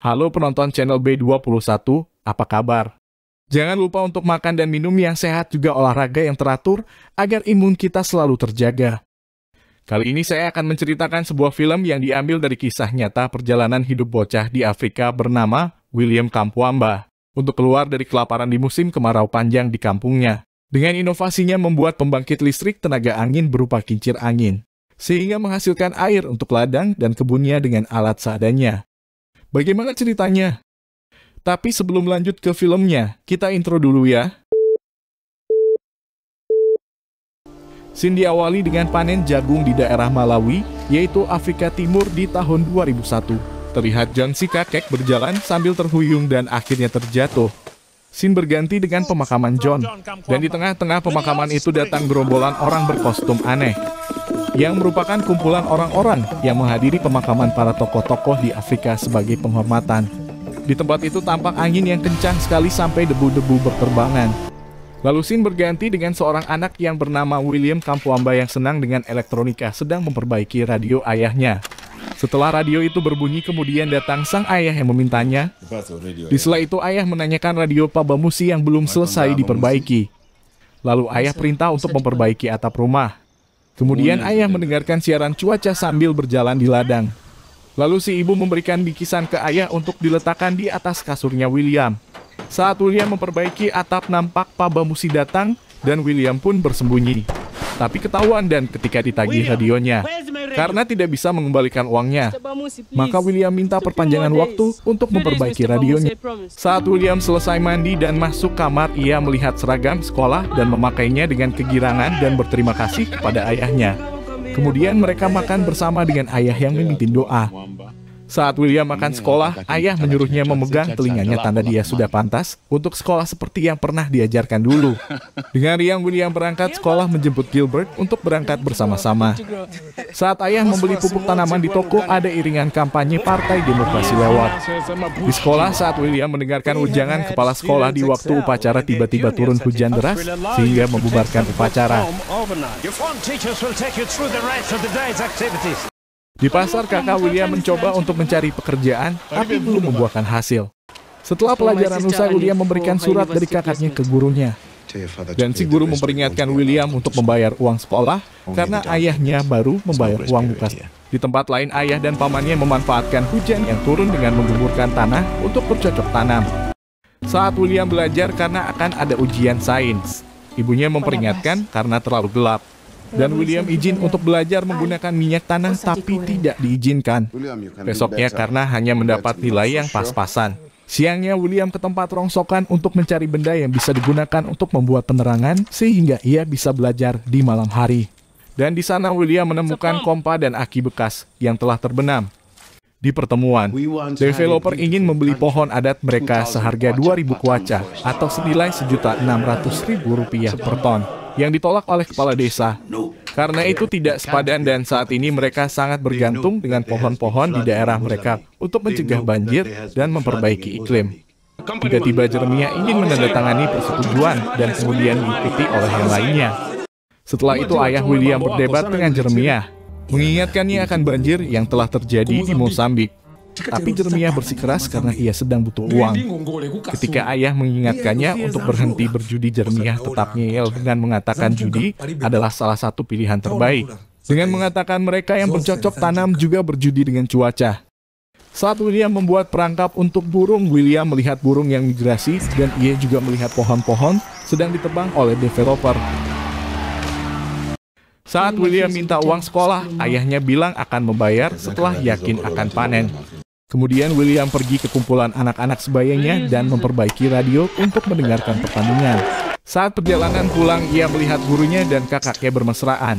Halo penonton channel B21, apa kabar? Jangan lupa untuk makan dan minum yang sehat, juga olahraga yang teratur agar imun kita selalu terjaga. Kali ini saya akan menceritakan sebuah film yang diambil dari kisah nyata perjalanan hidup bocah di Afrika bernama William Kampuamba untuk keluar dari kelaparan di musim kemarau panjang di kampungnya. Dengan inovasinya membuat pembangkit listrik tenaga angin berupa kincir angin, sehingga menghasilkan air untuk ladang dan kebunnya dengan alat seadanya. Bagaimana ceritanya? Tapi sebelum lanjut ke filmnya, kita intro dulu ya. Scene diawali dengan panen jagung di daerah Malawi, yaitu Afrika Timur di tahun 2001. Terlihat John si kakek berjalan sambil terhuyung dan akhirnya terjatuh. Scene berganti dengan pemakaman John, dan di tengah-tengah pemakaman itu datang gerombolan orang berkostum aneh, yang merupakan kumpulan orang-orang yang menghadiri pemakaman para tokoh-tokoh di Afrika sebagai penghormatan. Di tempat itu tampak angin yang kencang sekali sampai debu-debu berterbangan. Lalu scene berganti dengan seorang anak yang bernama William Kampuamba yang senang dengan elektronika sedang memperbaiki radio ayahnya. Setelah radio itu berbunyi, kemudian datang sang ayah yang memintanya. Di sela itu ayah menanyakan radio Pabamusi yang belum selesai diperbaiki. Lalu ayah perintah untuk memperbaiki atap rumah. Kemudian ayah mendengarkan siaran cuaca sambil berjalan di ladang. Lalu si ibu memberikan bingkisan ke ayah untuk diletakkan di atas kasurnya William. Saat William memperbaiki atap, nampak Pabamusi datang dan William pun bersembunyi. Tapi ketahuan dan ketika ditagih radionya, karena tidak bisa mengembalikan uangnya, maka William minta perpanjangan waktu untuk memperbaiki radionya. Saat William selesai mandi dan masuk kamar, ia melihat seragam sekolah dan memakainya dengan kegirangan dan berterima kasih kepada ayahnya. Kemudian mereka makan bersama dengan ayah yang memimpin doa. Saat William makan sekolah, ayah menyuruhnya memegang telinganya tanda dia sudah pantas untuk sekolah seperti yang pernah diajarkan dulu. Dengan riang William berangkat sekolah menjemput Gilbert untuk berangkat bersama-sama. Saat ayah membeli pupuk tanaman di toko, ada iringan kampanye Partai Demokrasi lewat. Di sekolah, saat William mendengarkan ujangan kepala sekolah di waktu upacara, tiba-tiba turun hujan deras sehingga membubarkan upacara. Di pasar, kakak William mencoba untuk mencari pekerjaan, tapi belum membuahkan hasil. Setelah pelajaran usai, William memberikan surat dari kakaknya ke gurunya. Dan si guru memperingatkan William untuk membayar uang sekolah, karena ayahnya baru membayar uang muka. Di tempat lain, ayah dan pamannya memanfaatkan hujan yang turun dengan menggemburkan tanah untuk bercocok tanam. Saat William belajar karena akan ada ujian sains, ibunya memperingatkan karena terlalu gelap. Dan William izin untuk belajar menggunakan minyak tanah, tapi tidak diizinkan. Besoknya karena hanya mendapat nilai yang pas-pasan. Siangnya William ke tempat rongsokan untuk mencari benda yang bisa digunakan untuk membuat penerangan, sehingga ia bisa belajar di malam hari. Dan di sana William menemukan kompa dan aki bekas yang telah terbenam. Di pertemuan, developer ingin membeli pohon adat mereka seharga 2.000 kwacha atau senilai Rp1.600.000 per ton, yang ditolak oleh kepala desa. Karena itu tidak sepadan dan saat ini mereka sangat bergantung dengan pohon-pohon di daerah mereka untuk mencegah banjir dan memperbaiki iklim. Tiba-tiba Jeremiah ingin menandatangani persetujuan dan kemudian diikuti oleh yang lainnya. Setelah itu ayah William berdebat dengan Jeremiah, mengingatkannya akan banjir yang telah terjadi di Mozambik. Tapi Jeremiah bersikeras karena ia sedang butuh uang. Ketika ayah mengingatkannya untuk berhenti berjudi, Jeremiah tetap ngeyel dengan mengatakan judi adalah salah satu pilihan terbaik. Dengan mengatakan mereka yang bercocok tanam juga berjudi dengan cuaca. Saat William membuat perangkap untuk burung, William melihat burung yang migrasi dan ia juga melihat pohon-pohon sedang ditebang oleh developer. Saat William minta uang sekolah, ayahnya bilang akan membayar setelah yakin akan panen. Kemudian William pergi ke kumpulan anak-anak sebayanya dan memperbaiki radio untuk mendengarkan pertandingan. Saat perjalanan pulang, ia melihat gurunya dan kakaknya bermesraan.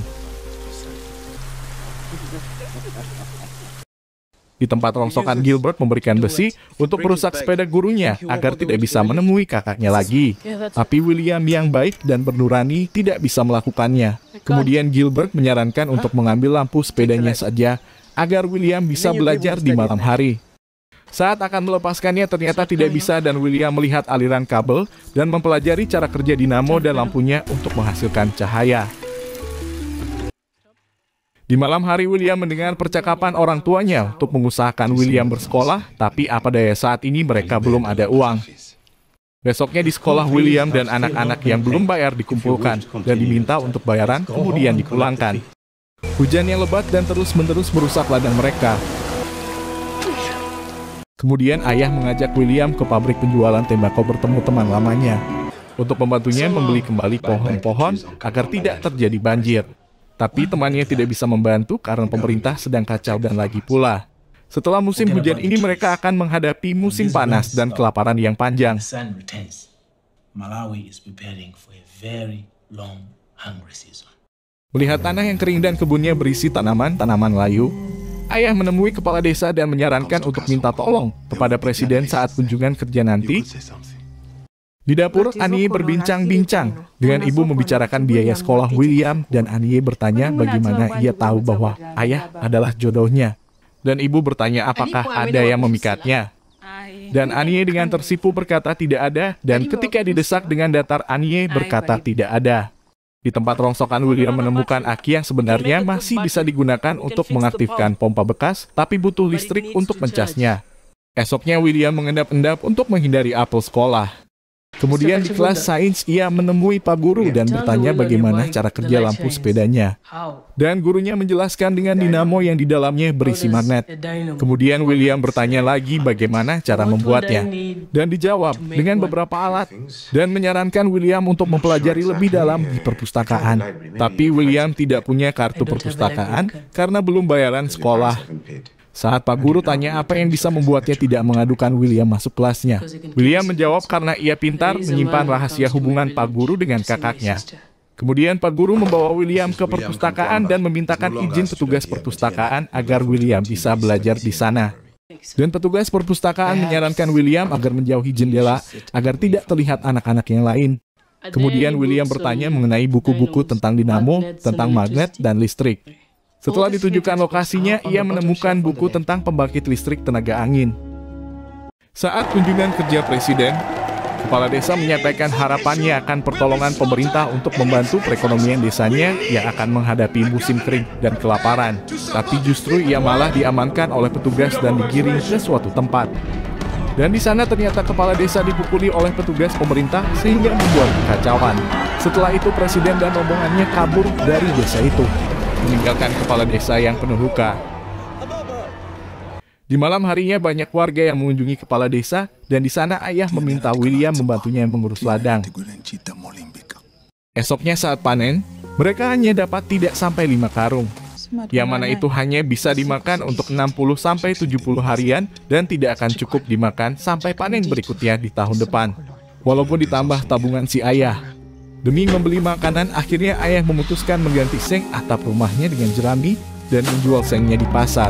Di tempat rongsokan, Gilbert memberikan besi untuk merusak sepeda gurunya agar tidak bisa menemui kakaknya lagi. Tapi William yang baik dan bernurani tidak bisa melakukannya. Kemudian Gilbert menyarankan untuk mengambil lampu sepedanya saja agar William bisa belajar di malam hari. Saat akan melepaskannya ternyata tidak bisa dan William melihat aliran kabel dan mempelajari cara kerja dinamo dan lampunya untuk menghasilkan cahaya. Di malam hari William mendengar percakapan orang tuanya untuk mengusahakan William bersekolah, tapi apa daya saat ini mereka belum ada uang. Besoknya di sekolah William dan anak-anak yang belum bayar dikumpulkan dan diminta untuk bayaran kemudian dipulangkan. Hujan yang lebat dan terus-menerus merusak ladang mereka. Kemudian ayah mengajak William ke pabrik penjualan tembakau bertemu teman lamanya untuk membantunya membeli kembali pohon-pohon agar tidak terjadi banjir. Tapi temannya tidak bisa membantu karena pemerintah sedang kacau dan lagi pula. Setelah musim hujan ini mereka akan menghadapi musim panas dan kelaparan yang panjang. Melihat tanah yang kering dan kebunnya berisi tanaman layu, ayah menemui kepala desa dan menyarankan untuk minta tolong kepada presiden saat kunjungan kerja nanti. Di dapur, Anie berbincang-bincang dengan ibu membicarakan biaya sekolah William dan Anie bertanya bagaimana ia tahu bahwa ayah adalah jodohnya. Dan ibu bertanya apakah ada yang memikatnya. Dan Anie dengan tersipu berkata tidak ada, dan ketika didesak dengan datar Anie berkata tidak ada. Di tempat rongsokan William menemukan aki yang sebenarnya masih bisa digunakan untuk mengaktifkan pompa bekas, tapi butuh listrik untuk mencasnya. Esoknya William mengendap-endap untuk menghindari apel sekolah. Kemudian di kelas sains ia menemui Pak Guru dan bertanya bagaimana cara kerja lampu sepedanya. Dan gurunya menjelaskan dengan dinamo yang di dalamnya berisi magnet. Kemudian William bertanya lagi bagaimana cara membuatnya. Dan dijawab dengan beberapa alat. Dan menyarankan William untuk mempelajari lebih dalam di perpustakaan. Tapi William tidak punya kartu perpustakaan karena belum bayaran sekolah. Saat Pak Guru tanya apa yang bisa membuatnya tidak mengadukan William masuk kelasnya. William menjawab karena ia pintar menyimpan rahasia hubungan Pak Guru dengan kakaknya. Kemudian Pak Guru membawa William ke perpustakaan dan memintakan izin petugas perpustakaan agar William bisa belajar di sana. Dan petugas perpustakaan menyarankan William agar menjauhi jendela agar tidak terlihat anak-anak yang lain. Kemudian William bertanya mengenai buku-buku tentang dinamo, tentang magnet, dan listrik. Setelah ditunjukkan lokasinya, ia menemukan buku tentang pembangkit listrik tenaga angin. Saat kunjungan kerja presiden, kepala desa menyampaikan harapannya akan pertolongan pemerintah untuk membantu perekonomian desanya yang akan menghadapi musim kering dan kelaparan. Tapi justru ia malah diamankan oleh petugas dan digiring ke suatu tempat. Dan di sana ternyata kepala desa dipukuli oleh petugas pemerintah sehingga membuat kekacauan. Setelah itu presiden dan rombongannya kabur dari desa itu, meninggalkan kepala desa yang penuh luka. Di malam harinya banyak warga yang mengunjungi kepala desa dan di sana ayah meminta William membantunya mengurus ladang. Esoknya saat panen, mereka hanya dapat tidak sampai 5 karung. Yang mana itu hanya bisa dimakan untuk 60-70 harian dan tidak akan cukup dimakan sampai panen berikutnya di tahun depan. Walaupun ditambah tabungan si ayah. Demi membeli makanan, akhirnya ayah memutuskan mengganti seng atap rumahnya dengan jerami dan menjual sengnya di pasar.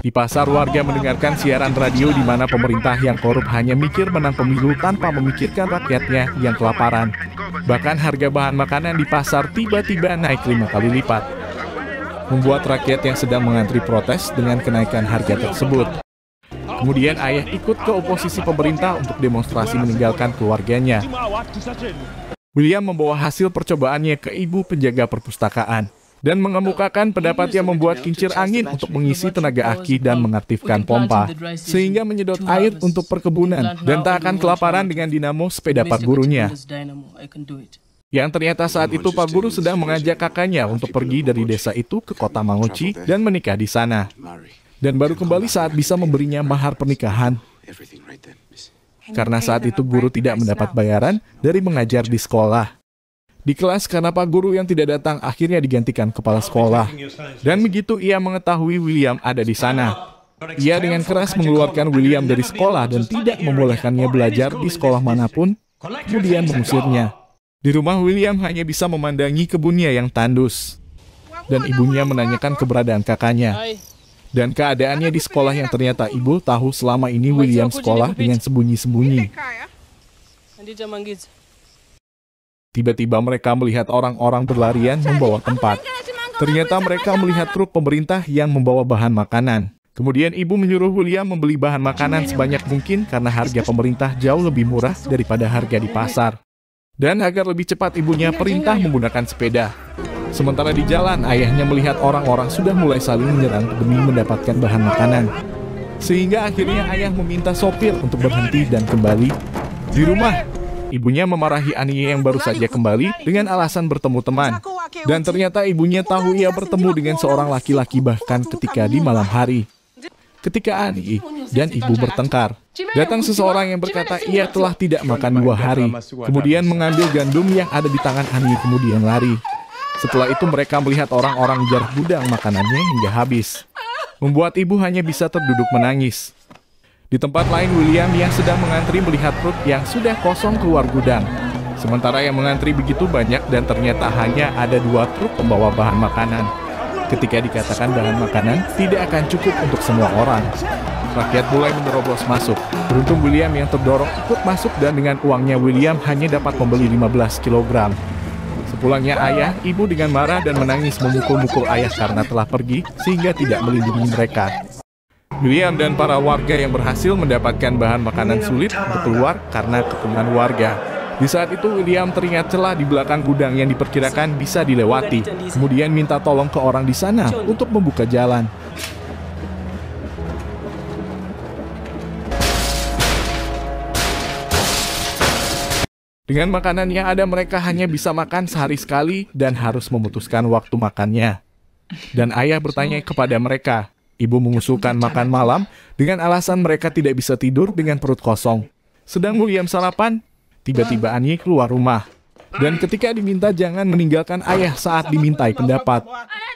Di pasar, warga mendengarkan siaran radio di mana pemerintah yang korup hanya mikir menang pemilu tanpa memikirkan rakyatnya yang kelaparan. Bahkan harga bahan makanan di pasar tiba-tiba naik 5 kali lipat. Membuat rakyat yang sedang mengantri protes dengan kenaikan harga tersebut. Kemudian ayah ikut ke oposisi pemerintah untuk demonstrasi meninggalkan keluarganya. William membawa hasil percobaannya ke ibu penjaga perpustakaan dan mengemukakan pendapat yang membuat kincir angin untuk mengisi tenaga aki dan mengaktifkan pompa, sehingga menyedot air untuk perkebunan dan tak akan kelaparan dengan dinamo sepeda Pak Gurunya. Yang ternyata saat itu Pak Guru sedang mengajak kakaknya untuk pergi dari desa itu ke kota Manguci dan menikah di sana. Dan baru kembali saat bisa memberinya mahar pernikahan. Karena saat itu guru tidak mendapat bayaran dari mengajar di sekolah. Di kelas karena Pak Guru yang tidak datang akhirnya digantikan kepala sekolah. Dan begitu ia mengetahui William ada di sana. Ia dengan keras mengeluarkan William dari sekolah dan tidak membolehkannya belajar di sekolah manapun, kemudian mengusirnya. Di rumah William hanya bisa memandangi kebunnya yang tandus. Dan ibunya menanyakan keberadaan kakaknya. Dan keadaannya di sekolah yang ternyata ibu tahu selama ini William sekolah dengan sembunyi-sembunyi. Tiba-tiba mereka melihat orang-orang berlarian membawa tempat. Ternyata mereka melihat truk pemerintah yang membawa bahan makanan. Kemudian ibu menyuruh William membeli bahan makanan sebanyak mungkin karena harga pemerintah jauh lebih murah daripada harga di pasar. Dan agar lebih cepat ibunya perintah menggunakan sepeda. Sementara di jalan, ayahnya melihat orang-orang sudah mulai saling menyerang demi mendapatkan bahan makanan. Sehingga akhirnya ayah meminta sopir untuk berhenti dan kembali. Di rumah, ibunya memarahi Anie yang baru saja kembali dengan alasan bertemu teman. Dan ternyata ibunya tahu ia bertemu dengan seorang laki-laki bahkan ketika di malam hari. Ketika Anie dan ibu bertengkar, datang seseorang yang berkata ia telah tidak makan 2 hari. Kemudian mengambil gandum yang ada di tangan Anie kemudian lari. Setelah itu mereka melihat orang-orang menjarah gudang makanannya hingga habis. Membuat ibu hanya bisa terduduk menangis. Di tempat lain, William yang sedang mengantri melihat truk yang sudah kosong keluar gudang. Sementara yang mengantri begitu banyak dan ternyata hanya ada 2 truk pembawa bahan makanan. Ketika dikatakan bahan makanan tidak akan cukup untuk semua orang. Rakyat mulai menerobos masuk. Beruntung William yang terdorong ikut masuk dan dengan uangnya William hanya dapat membeli 15 kg. Sepulangnya ayah, ibu dengan marah dan menangis memukul-mukul ayah karena telah pergi sehingga tidak melindungi mereka. William dan para warga yang berhasil mendapatkan bahan makanan sulit untuk keluar karena kepungan warga. Di saat itu William teringat celah di belakang gudang yang diperkirakan bisa dilewati. Kemudian minta tolong ke orang di sana untuk membuka jalan. Dengan makanan yang ada mereka hanya bisa makan sehari sekali dan harus memutuskan waktu makannya. Dan ayah bertanya kepada mereka. Ibu mengusulkan makan malam dengan alasan mereka tidak bisa tidur dengan perut kosong. Sedang William sarapan, tiba-tiba Anie keluar rumah. Dan ketika diminta jangan meninggalkan ayah saat dimintai pendapat,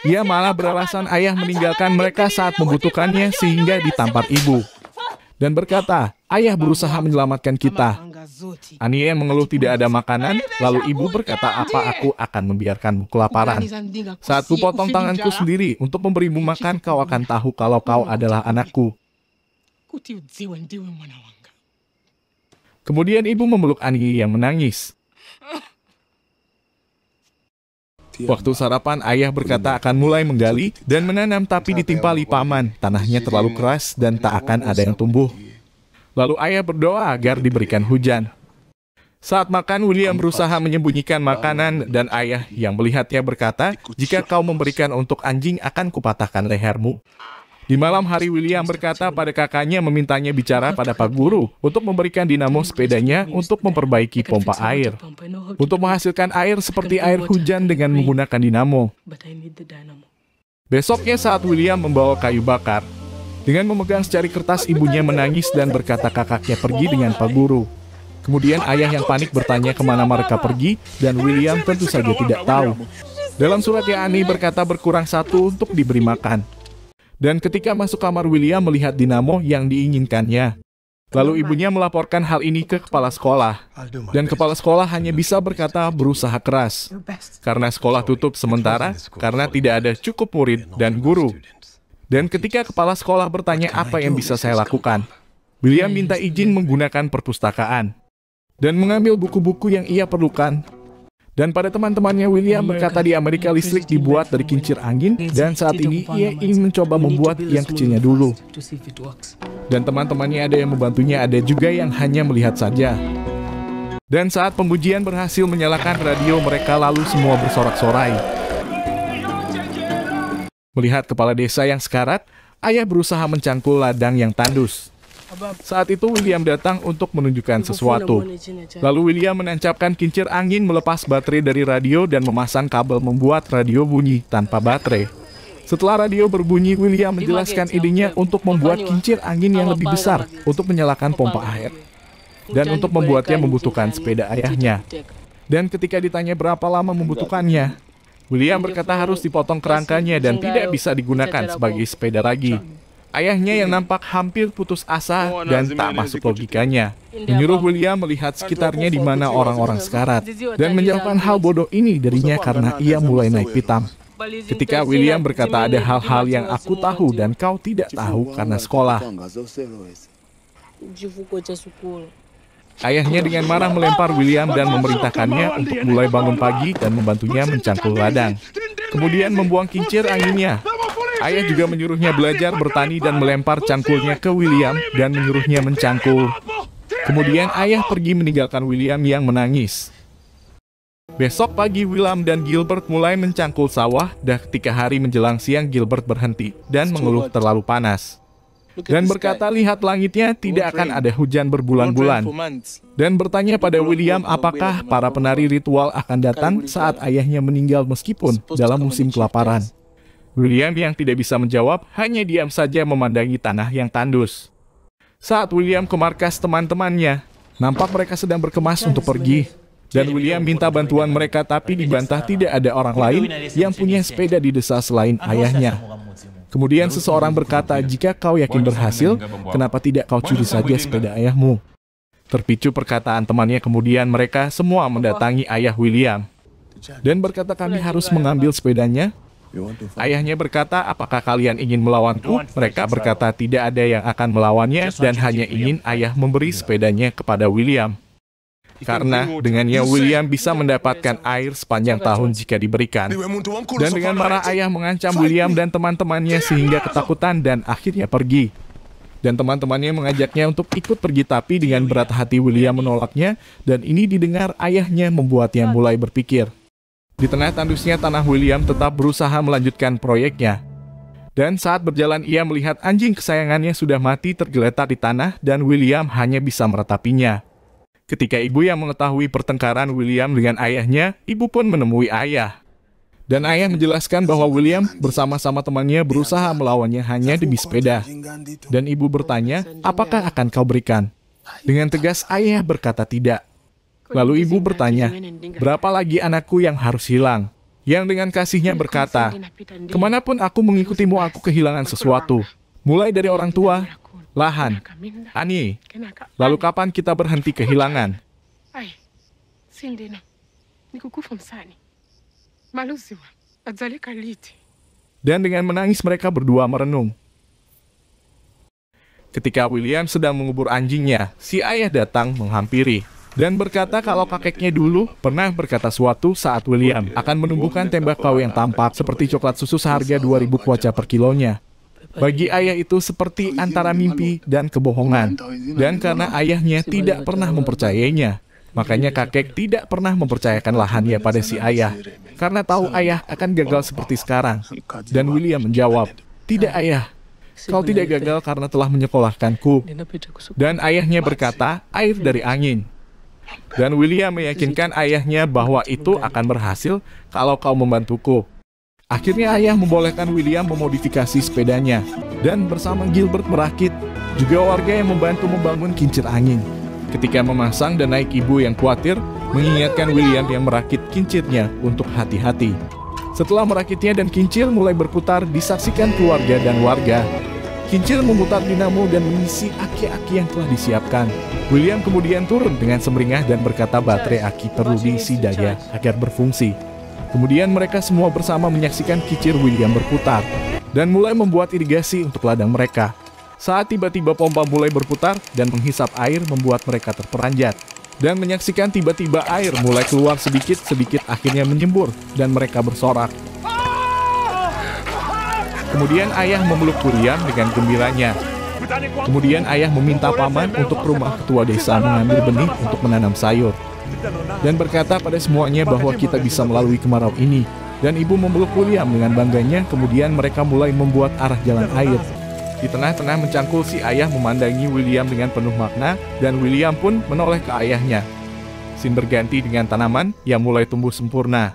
ia malah beralasan ayah meninggalkan mereka saat membutuhkannya sehingga ditampar ibu. Dan berkata, ayah berusaha menyelamatkan kita. Anie mengeluh tidak ada makanan, lalu ibu berkata apa aku akan membiarkanmu kelaparan. Saat ku potong tanganku sendiri untuk memberimu makan, kau akan tahu kalau kau adalah anakku. Kemudian ibu memeluk Anie yang menangis. Waktu sarapan, ayah berkata akan mulai menggali dan menanam tapi ditimpali paman. Tanahnya terlalu keras dan tak akan ada yang tumbuh. Lalu ayah berdoa agar diberikan hujan. Saat makan, William berusaha menyembunyikan makanan dan ayah yang melihatnya berkata, jika kau memberikan untuk anjing akan kupatahkan lehermu. Di malam hari, William berkata pada kakaknya memintanya bicara pada Pak Guru untuk memberikan dinamo sepedanya untuk memperbaiki pompa air. Untuk menghasilkan air seperti air hujan dengan menggunakan dinamo. Besoknya saat William membawa kayu bakar, dengan memegang secari kertas ibunya menangis dan berkata kakaknya pergi dengan Pak Guru. Kemudian ayah yang panik bertanya kemana mereka pergi dan William tentu saja tidak tahu. Dalam suratnya Anie berkata berkurang 1 untuk diberi makan. Dan ketika masuk kamar William melihat dinamo yang diinginkannya. Lalu ibunya melaporkan hal ini ke kepala sekolah. Dan kepala sekolah hanya bisa berkata berusaha keras. Karena sekolah tutup sementara, karena tidak ada cukup murid dan guru. Dan ketika kepala sekolah bertanya apa yang bisa saya lakukan, William minta izin menggunakan perpustakaan. Dan mengambil buku-buku yang ia perlukan. Dan pada teman-temannya William berkata di Amerika listrik dibuat dari kincir angin dan saat ini ia ingin mencoba membuat yang kecilnya dulu. Dan teman-temannya ada yang membantunya, ada juga yang hanya melihat saja. Dan saat pembujian berhasil menyalakan radio mereka lalu semua bersorak-sorai. Melihat kepala desa yang sekarat, ayah berusaha mencangkul ladang yang tandus. Saat itu William datang untuk menunjukkan sesuatu. Lalu William menancapkan kincir angin melepas baterai dari radio dan memasang kabel membuat radio bunyi tanpa baterai. Setelah radio berbunyi, William menjelaskan idenya untuk membuat kincir angin yang lebih besar untuk menyalakan pompa air. Dan untuk membuatnya membutuhkan sepeda ayahnya. Dan ketika ditanya berapa lama membutuhkannya, William berkata harus dipotong kerangkanya dan tidak bisa digunakan sebagai sepeda lagi. Ayahnya yang nampak hampir putus asa dan tak masuk logikanya, menyuruh William melihat sekitarnya di mana orang-orang sekarat dan menjauhkan hal bodoh ini darinya karena ia mulai naik pitam. Ketika William berkata ada hal-hal yang aku tahu dan kau tidak tahu karena sekolah. Ayahnya dengan marah melempar William dan memerintahkannya untuk mulai bangun pagi dan membantunya mencangkul ladang. Kemudian membuang kincir anginnya. Ayah juga menyuruhnya belajar bertani dan melempar cangkulnya ke William dan menyuruhnya mencangkul. Kemudian ayah pergi meninggalkan William yang menangis. Besok pagi William dan Gilbert mulai mencangkul sawah dan ketika hari menjelang siang Gilbert berhenti dan mengeluh terlalu panas. Dan berkata lihat langitnya tidak akan ada hujan berbulan-bulan. Dan bertanya pada William apakah para penari ritual akan datang saat ayahnya meninggal meskipun dalam musim kelaparan. William yang tidak bisa menjawab hanya diam saja memandangi tanah yang tandus. Saat William ke markas teman-temannya, nampak mereka sedang berkemas untuk pergi. Dan William minta bantuan mereka tapi dibantah tidak ada orang lain yang punya sepeda di desa selain ayahnya. Kemudian seseorang berkata, jika kau yakin berhasil, kenapa tidak kau curi saja sepeda ayahmu? Terpicu perkataan temannya, kemudian mereka semua mendatangi ayah William. Dan berkata kami harus mengambil sepedanya. Ayahnya berkata, apakah kalian ingin melawanku? Mereka berkata tidak ada yang akan melawannya dan hanya ingin ayah memberi sepedanya kepada William. Karena dengannya William bisa mendapatkan air sepanjang tahun jika diberikan. Dan dengan marah ayah mengancam William dan teman-temannya sehingga ketakutan dan akhirnya pergi. Dan teman-temannya mengajaknya untuk ikut pergi tapi dengan berat hati William menolaknya dan ini didengar ayahnya membuatnya mulai berpikir. Di tengah tandusnya tanah William tetap berusaha melanjutkan proyeknya. Dan saat berjalan ia melihat anjing kesayangannya sudah mati tergeletak di tanah dan William hanya bisa meratapinya. Ketika ibu yang mengetahui pertengkaran William dengan ayahnya, ibu pun menemui ayah. Dan ayah menjelaskan bahwa William bersama-sama temannya berusaha melawannya hanya demi sepeda. Dan ibu bertanya, apakah akan kau berikan? Dengan tegas ayah berkata tidak. Lalu ibu bertanya, berapa lagi anakku yang harus hilang? Yang dengan kasihnya berkata, kemanapun aku mengikutimu aku kehilangan sesuatu. Mulai dari orang tua, lahan, ani. Lalu kapan kita berhenti kehilangan? Dan dengan menangis mereka berdua merenung. Ketika William sedang mengubur anjingnya, si ayah datang menghampiri. Dan berkata kalau kakeknya dulu pernah berkata suatu saat William akan menumbuhkan tembakau yang tampak seperti coklat susu seharga 2.000 kuaca per kilonya. Bagi ayah itu seperti antara mimpi dan kebohongan. Dan karena ayahnya tidak pernah mempercayainya, makanya kakek tidak pernah mempercayakan lahannya pada si ayah. Karena tahu ayah akan gagal seperti sekarang. Dan William menjawab, tidak ayah, kau tidak gagal karena telah menyekolahkanku. Dan ayahnya berkata, air dari angin. Dan William meyakinkan ayahnya bahwa itu akan berhasil kalau kau membantuku. Akhirnya ayah membolehkan William memodifikasi sepedanya. Dan bersama Gilbert merakit, juga warga yang membantu membangun kincir angin. Ketika memasang dan naik ibu yang khawatir, mengingatkan William yang merakit kincirnya untuk hati-hati. Setelah merakitnya dan kincir mulai berputar, disaksikan keluarga dan warga. Kincir memutar dinamo dan mengisi aki-aki yang telah disiapkan. William kemudian turun dengan semeringah dan berkata baterai aki perlu diisi daya agar berfungsi. Kemudian mereka semua bersama menyaksikan kincir William berputar dan mulai membuat irigasi untuk ladang mereka. Saat tiba-tiba pompa mulai berputar dan menghisap air membuat mereka terperanjat. Dan menyaksikan tiba-tiba air mulai keluar sedikit-sedikit akhirnya menyembur dan mereka bersorak. Kemudian ayah memeluk William dengan gembiranya. Kemudian ayah meminta paman untuk ke rumah ketua desa mengambil benih untuk menanam sayur. Dan berkata pada semuanya bahwa kita bisa melalui kemarau ini. Dan ibu memeluk William dengan bangganya, kemudian mereka mulai membuat arah jalan air. Di tengah-tengah mencangkul si ayah memandangi William dengan penuh makna, dan William pun menoleh ke ayahnya. Scene berganti dengan tanaman yang mulai tumbuh sempurna.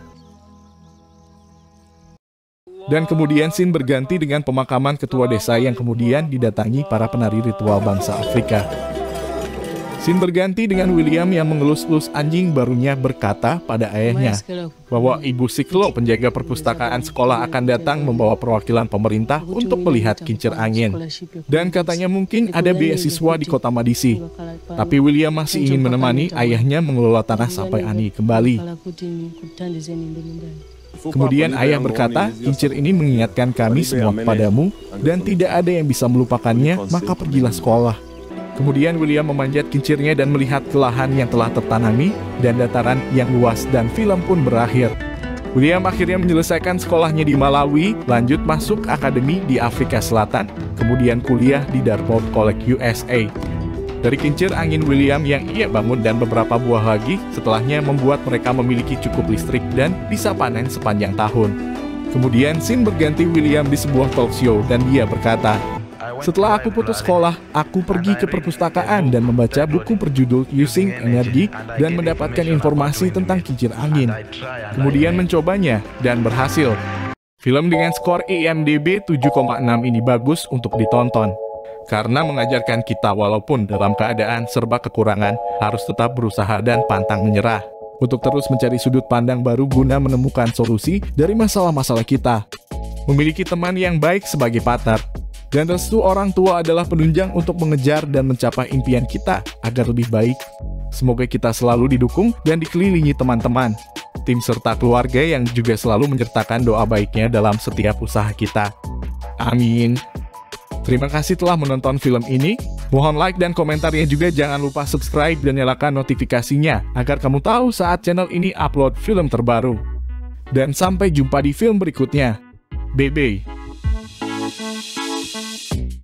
Dan kemudian scene berganti dengan pemakaman ketua desa yang kemudian didatangi para penari ritual bangsa Afrika. Scene berganti dengan William yang mengelus-elus anjing barunya berkata pada ayahnya bahwa Ibu Siklo, penjaga perpustakaan sekolah, akan datang membawa perwakilan pemerintah untuk melihat kincir angin. Dan katanya mungkin ada beasiswa di kota Madisi. Tapi William masih ingin menemani ayahnya mengelola tanah sampai Ani kembali. Kemudian ayah berkata, kincir ini mengingatkan kami semua kepadamu, dan tidak ada yang bisa melupakannya, maka pergilah sekolah. Kemudian William memanjat kincirnya dan melihat ke lahan yang telah tertanami, dan dataran yang luas, dan film pun berakhir. William akhirnya menyelesaikan sekolahnya di Malawi, lanjut masuk akademi di Afrika Selatan, kemudian kuliah di Dartmouth College USA. dari kincir angin William yang ia bangun dan beberapa buah lagi setelahnya membuat mereka memiliki cukup listrik dan bisa panen sepanjang tahun. Kemudian scene berganti William di sebuah talk show dan dia berkata, "Setelah aku putus sekolah, aku pergi ke perpustakaan dan membaca buku berjudul Using Energy dan mendapatkan informasi tentang kincir angin. Kemudian mencobanya dan berhasil." Film dengan skor IMDb 7,6 ini bagus untuk ditonton. Karena mengajarkan kita walaupun dalam keadaan serba kekurangan, harus tetap berusaha dan pantang menyerah. Untuk terus mencari sudut pandang baru guna menemukan solusi dari masalah-masalah kita. Memiliki teman yang baik sebagai partner. Dan restu orang tua adalah penunjang untuk mengejar dan mencapai impian kita agar lebih baik. Semoga kita selalu didukung dan dikelilingi teman-teman, tim serta keluarga yang juga selalu menyertakan doa baiknya dalam setiap usaha kita. Amin. Terima kasih telah menonton film ini. Mohon like dan komentarnya juga, jangan lupa subscribe dan nyalakan notifikasinya agar kamu tahu saat channel ini upload film terbaru. Dan sampai jumpa di film berikutnya. Bye-bye.